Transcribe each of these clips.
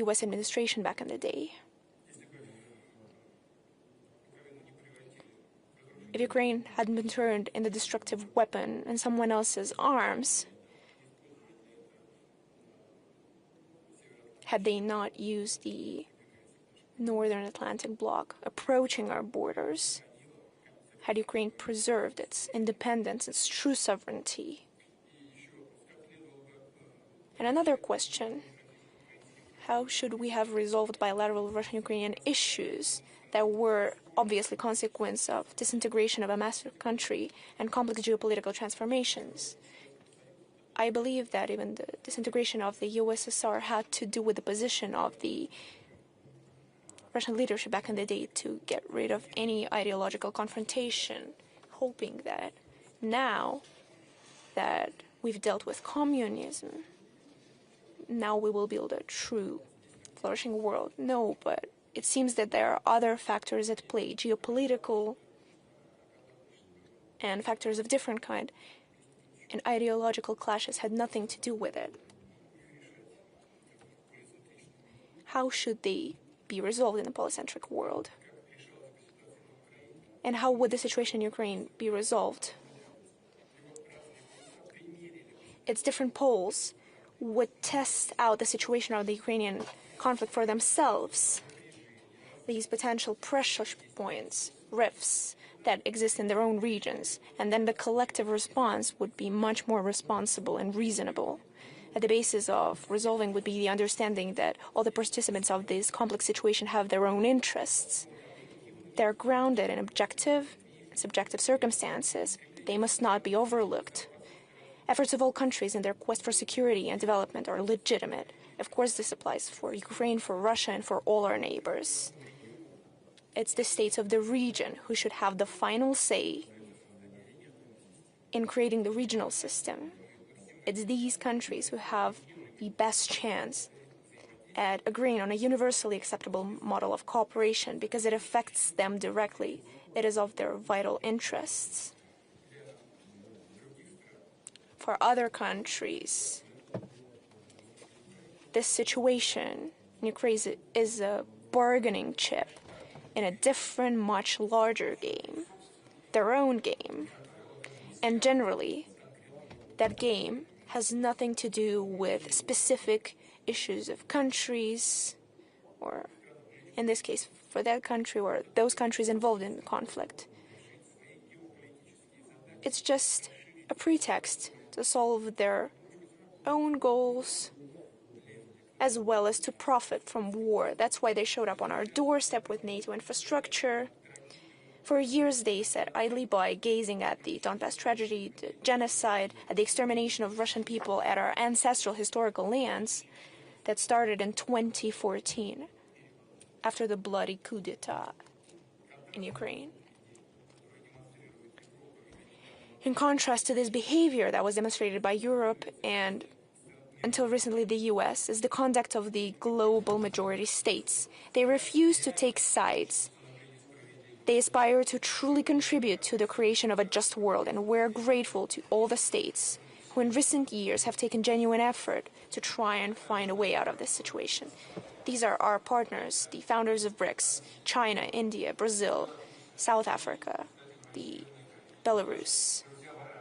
US administration back in the day. If Ukraine hadn't been turned into a destructive weapon in someone else's arms, had they not used the Northern Atlantic bloc approaching our borders, had Ukraine preserved its independence, its true sovereignty. And another question, how should we have resolved bilateral Russian-Ukrainian issues that were obviously consequence of disintegration of a massive country and complex geopolitical transformations? I believe that even the disintegration of the USSR had to do with the position of the Russian leadership back in the day to get rid of any ideological confrontation, hoping that now that we've dealt with communism, now we will build a true flourishing world. No, but it seems that there are other factors at play, geopolitical and factors of different kind, and ideological clashes had nothing to do with it. How should they be resolved in a polycentric world? And how would the situation in Ukraine be resolved? Its different poles would test out the situation of the Ukrainian conflict for themselves. These potential pressure points, rifts that exist in their own regions, and then the collective response would be much more responsible and reasonable. At the basis of resolving would be the understanding that all the participants of this complex situation have their own interests. They're grounded in objective and subjective circumstances. They must not be overlooked. Efforts of all countries in their quest for security and development are legitimate. Of course, this applies for Ukraine, for Russia, and for all our neighbors. It's the states of the region who should have the final say in creating the regional system. It's these countries who have the best chance at agreeing on a universally acceptable model of cooperation because it affects them directly. It is of their vital interests. For other countries, this situation in Ukraine is a bargaining chip in a different, much larger game, their own game. And generally, that game has nothing to do with specific issues of countries, or in this case, for that country or those countries involved in the conflict. It's just a pretext to solve their own goals as well as to profit from war. That's why they showed up on our doorstep with NATO infrastructure. For years they sat idly by, gazing at the Donbass tragedy, the genocide, at the extermination of Russian people at our ancestral historical lands that started in 2014 after the bloody coup d'etat in Ukraine. In contrast to this behavior that was demonstrated by Europe and, until recently, the US, is the conduct of the global majority states. They refuse to take sides. They aspire to truly contribute to the creation of a just world, and we're grateful to all the states who in recent years have taken genuine effort to try and find a way out of this situation. These are our partners, the founders of BRICS, China, India, Brazil, South Africa, the Belarus,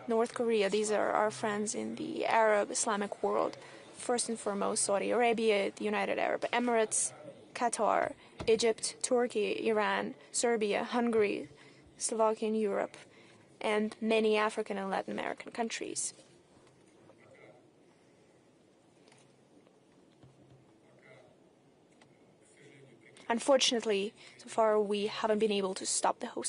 North Korea. These are our friends in the Arab Islamic world. First and foremost, Saudi Arabia, the United Arab Emirates, Qatar, Egypt, Turkey, Iran, Serbia, Hungary, Slovakia in Europe, and many African and Latin American countries. Unfortunately, so far we haven't been able to stop the host